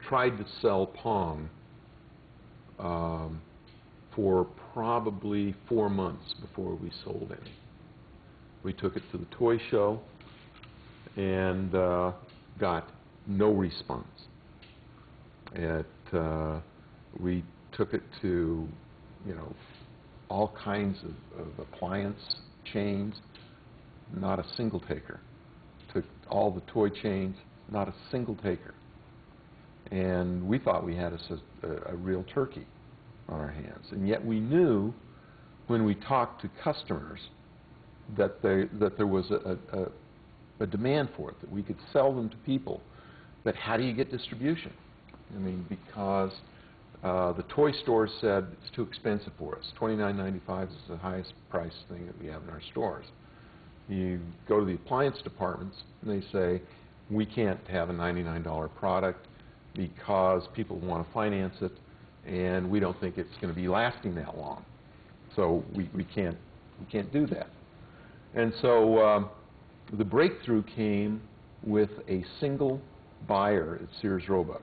tried to sell Pong for probably 4 months before we sold any. We took it to the toy show and got no response. We took it to, all kinds of appliance chains, not a single taker. Took all the toy chains, not a single taker. And we thought we had a real turkey on our hands. And yet we knew when we talked to customers that there was a demand for it, that we could sell them to people. But how do you get distribution? I mean, because the toy stores said it's too expensive for us. $29.95 is the highest price thing that we have in our stores. You go to the appliance departments and they say, we can't have a $99 product because people want to finance it and we don't think it's going to be lasting that long. So we can't do that. And so the breakthrough came with a single buyer at Sears Roebuck,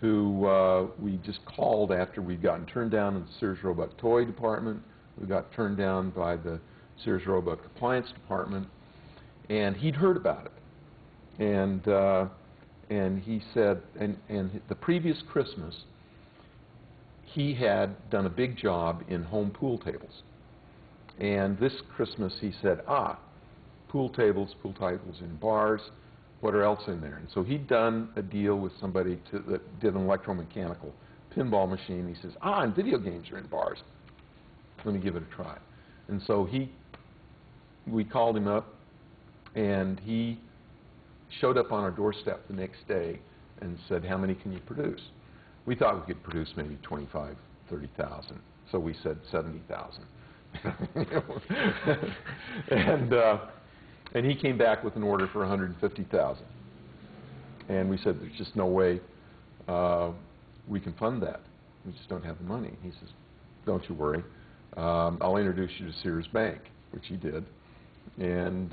who we just called after we'd gotten turned down in the Sears Roebuck toy department. We got turned down by the Sears Roebuck appliance department, and he'd heard about it. And he said, and the previous Christmas, he had done a big job in home pool tables. And this Christmas he said, pool tables in bars, what are else in there? And so he'd done a deal with somebody that did an electromechanical pinball machine. He says, and video games are in bars. Let me give it a try. And so we called him up, and he showed up on our doorstep the next day and said, how many can you produce? We thought we could produce maybe 25, 30,000. So we said 70,000. And he came back with an order for 150,000. And we said, there's just no way we can fund that. We just don't have the money. He says, don't you worry. I'll introduce you to Sears Bank, which he did. And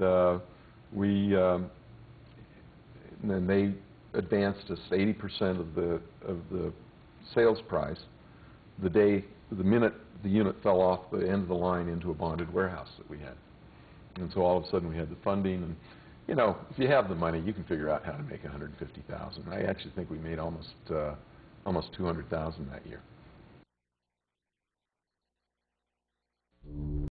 then they advanced us 80% of the sales price the minute the unit fell off the end of the line into a bonded warehouse that we had. And so all of a sudden we had the funding, and if you have the money, you can figure out how to make 150,000. I actually think we made almost 200,000 that year.